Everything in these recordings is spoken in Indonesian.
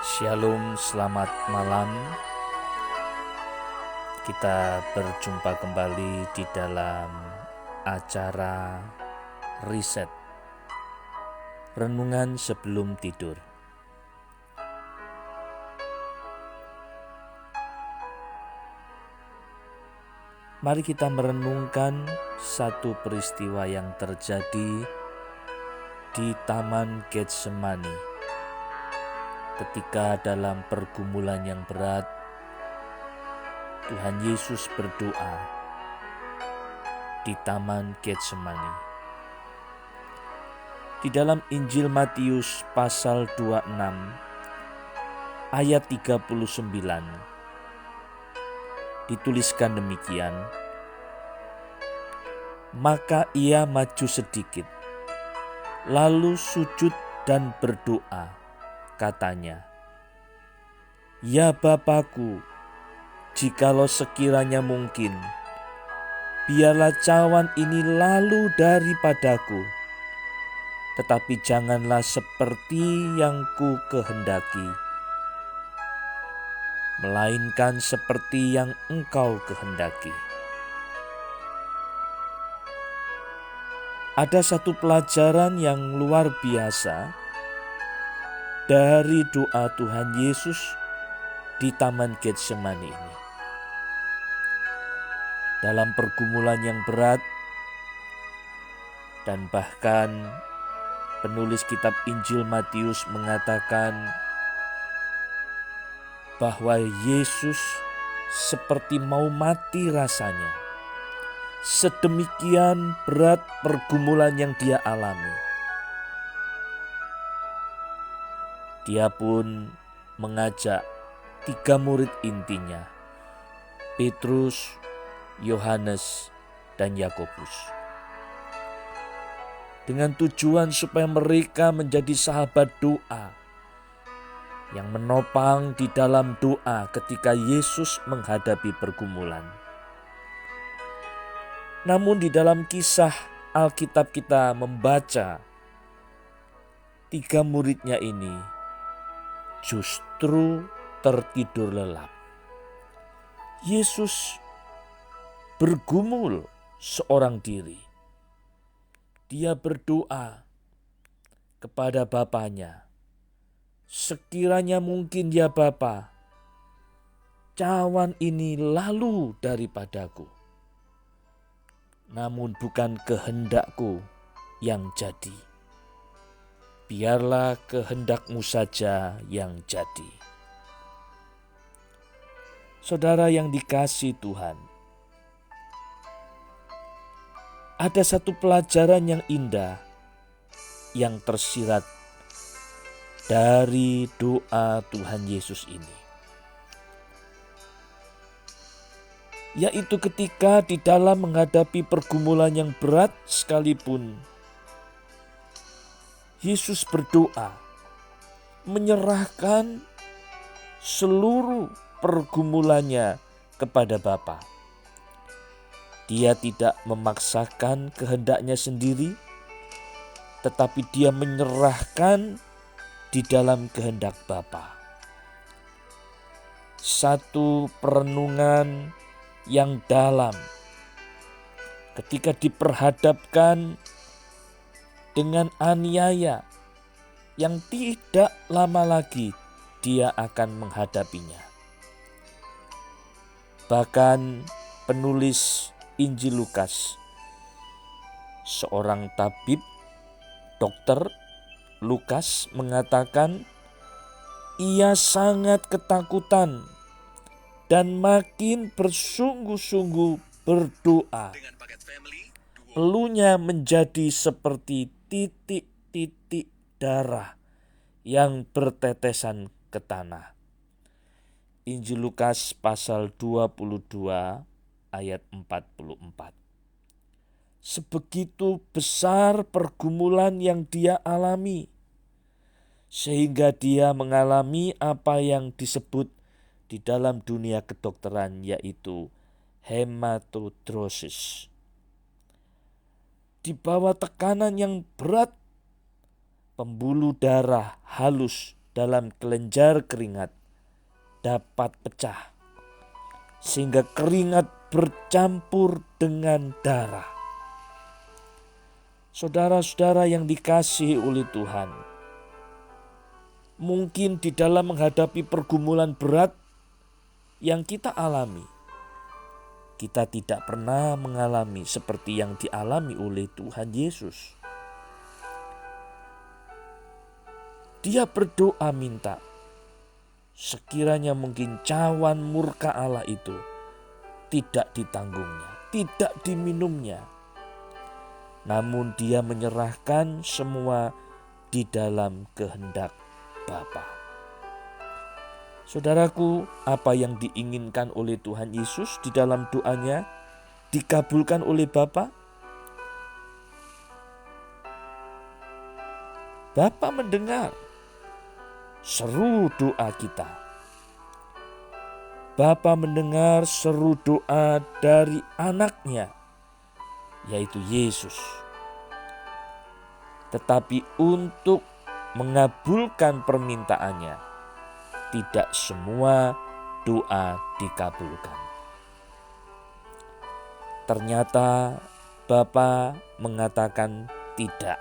Shalom, selamat malam. Kita berjumpa kembali di dalam acara Reset, renungan sebelum tidur. Mari kita merenungkan satu peristiwa yang terjadi di Taman Getsemani ketika dalam pergumulan yang berat Tuhan Yesus berdoa di Taman Getsemani. Di dalam Injil Matius pasal 26 ayat 39 dituliskan demikian, maka ia maju sedikit, lalu sujud dan berdoa, katanya, "Ya Bapakku, jikalau sekiranya mungkin, biarlah cawan ini lalu daripadaku, tetapi janganlah seperti yang ku kehendaki, melainkan seperti yang Engkau kehendaki." Ada satu pelajaran yang luar biasa dari doa Tuhan Yesus di Taman Getsemani ini. Dalam pergumulan yang berat, dan bahkan penulis kitab Injil Matius mengatakan bahwa Yesus seperti mau mati rasanya. Sedemikian berat pergumulan yang dia alami. Dia pun mengajak 3 murid intinya, Petrus, Yohanes, dan Yakobus, dengan tujuan supaya mereka menjadi sahabat doa yang menopang di dalam doa ketika Yesus menghadapi pergumulan. Namun di dalam kisah Alkitab kita membaca 3 muridnya ini justru tertidur lelap. Yesus bergumul seorang diri. Dia berdoa kepada Bapanya, "Sekiranya mungkin ya Bapa, cawan ini lalu daripadaku. Namun bukan kehendakku yang jadi, biarlah kehendak-Mu saja yang jadi." Saudara yang dikasihi Tuhan, ada satu pelajaran yang indah yang tersirat dari doa Tuhan Yesus ini, yaitu ketika di dalam menghadapi pergumulan yang berat sekalipun, Yesus berdoa menyerahkan seluruh pergumulannya kepada Bapa. Dia tidak memaksakan kehendaknya sendiri, tetapi dia menyerahkan di dalam kehendak Bapa. Satu perenungan yang dalam ketika diperhadapkan dengan aniaya yang tidak lama lagi dia akan menghadapinya. Bahkan penulis Injil Lukas, seorang tabib, dokter Lukas, mengatakan ia sangat ketakutan dan makin bersungguh-sungguh berdoa. Elunya menjadi seperti titik-titik darah yang bertetesan ke tanah. Injil Lukas pasal 22 ayat 44. Sebegitu besar pergumulan yang dia alami, sehingga dia mengalami apa yang disebut di dalam dunia kedokteran yaitu hematidrosis. Di bawah tekanan yang berat, pembuluh darah halus dalam kelenjar keringat dapat pecah, sehingga keringat bercampur dengan darah. Saudara-saudara yang dikasihi oleh Tuhan, mungkin di dalam menghadapi pergumulan berat yang kita alami, kita tidak pernah mengalami seperti yang dialami oleh Tuhan Yesus. Dia berdoa minta, sekiranya mungkin cawan murka Allah itu tidak ditanggungnya, tidak diminumnya. Namun dia menyerahkan semua di dalam kehendak Bapa. Saudaraku, apa yang diinginkan oleh Tuhan Yesus di dalam doanya dikabulkan oleh Bapa. Bapa mendengar seru doa kita. Bapa mendengar seru doa dari anaknya, yaitu Yesus. Tetapi untuk mengabulkan permintaannya, tidak semua doa dikabulkan. Ternyata Bapa mengatakan tidak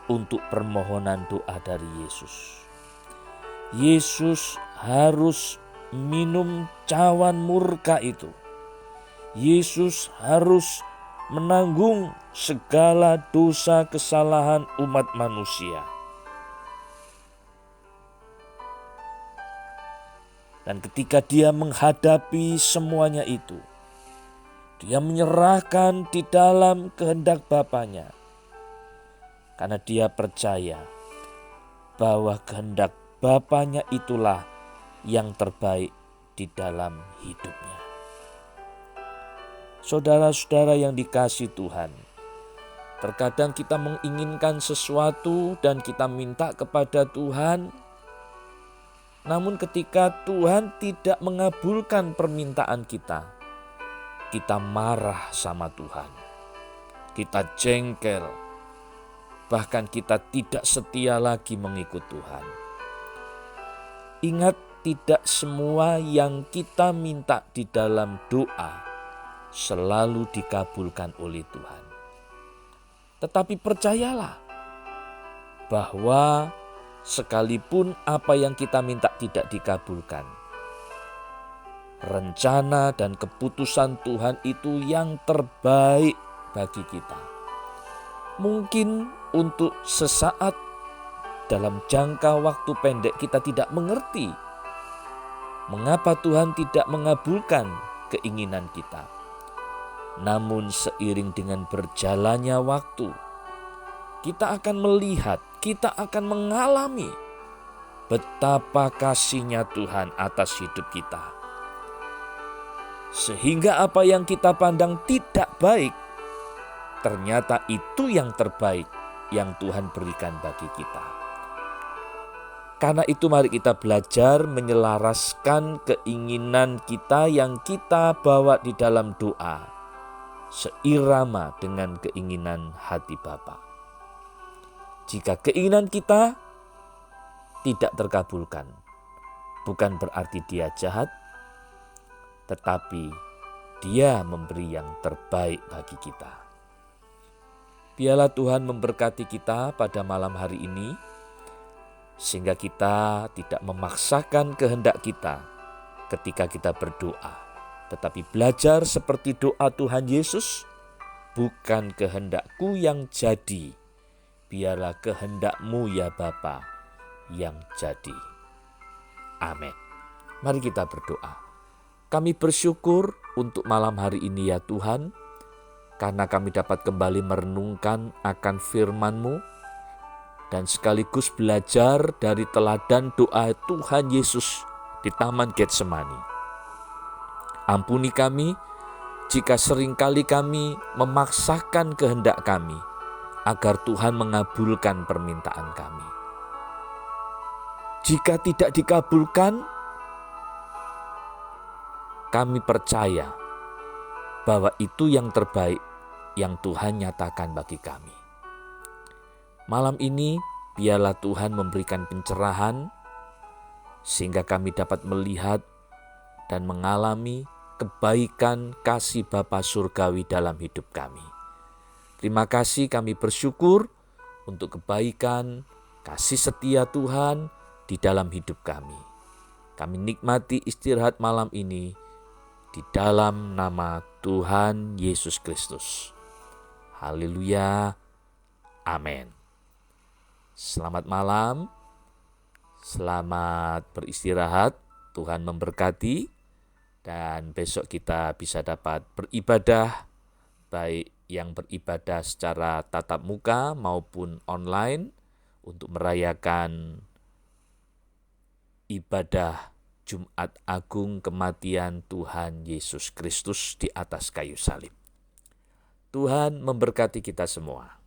untuk permohonan doa dari Yesus. Yesus harus minum cawan murka itu. Yesus harus menanggung segala dosa kesalahan umat manusia. Dan ketika dia menghadapi semuanya itu, dia menyerahkan di dalam kehendak Bapanya. Karena dia percaya bahwa kehendak Bapanya itulah yang terbaik di dalam hidupnya. Saudara-saudara yang dikasihi Tuhan, terkadang kita menginginkan sesuatu dan kita minta kepada Tuhan, namun ketika Tuhan tidak mengabulkan permintaan kita marah sama Tuhan. Kita jengkel, bahkan kita tidak setia lagi mengikut Tuhan. Ingat, tidak semua yang kita minta di dalam doa selalu dikabulkan oleh Tuhan. Tetapi percayalah bahwa sekalipun apa yang kita minta tidak dikabulkan, rencana dan keputusan Tuhan itu yang terbaik bagi kita. Mungkin untuk sesaat dalam jangka waktu pendek kita tidak mengerti mengapa Tuhan tidak mengabulkan keinginan kita. Namun seiring dengan berjalannya waktu, kita akan melihat, kita akan mengalami betapa kasih-Nya Tuhan atas hidup kita. Sehingga apa yang kita pandang tidak baik, ternyata itu yang terbaik yang Tuhan berikan bagi kita. Karena itu mari kita belajar menyelaraskan keinginan kita yang kita bawa di dalam doa, seirama dengan keinginan hati Bapa. Jika keinginan kita tidak terkabulkan, bukan berarti dia jahat, tetapi dia memberi yang terbaik bagi kita. Biarlah Tuhan memberkati kita pada malam hari ini, sehingga kita tidak memaksakan kehendak kita ketika kita berdoa, tetapi belajar seperti doa Tuhan Yesus, bukan kehendakku yang jadi, biarlah kehendak-Mu ya Bapa yang jadi. Amin. Mari kita berdoa. Kami bersyukur untuk malam hari ini ya Tuhan, karena kami dapat kembali merenungkan akan firman-Mu dan sekaligus belajar dari teladan doa Tuhan Yesus di Taman Getsemani. Ampuni kami jika seringkali kami memaksakan kehendak kami agar Tuhan mengabulkan permintaan kami. Jika tidak dikabulkan, kami percaya bahwa itu yang terbaik yang Tuhan nyatakan bagi kami. Malam ini biarlah Tuhan memberikan pencerahan sehingga kami dapat melihat dan mengalami kebaikan kasih Bapa Surgawi dalam hidup kami. Terima kasih, kami bersyukur untuk kebaikan kasih setia Tuhan di dalam hidup kami. Kami nikmati istirahat malam ini di dalam nama Tuhan Yesus Kristus. Haleluya. Amin. Selamat malam. Selamat beristirahat. Tuhan memberkati. Dan besok kita bisa dapat beribadah, baik yang beribadah secara tatap muka maupun online, untuk merayakan ibadah Jumat Agung kematian Tuhan Yesus Kristus di atas kayu salib. Tuhan memberkati kita semua.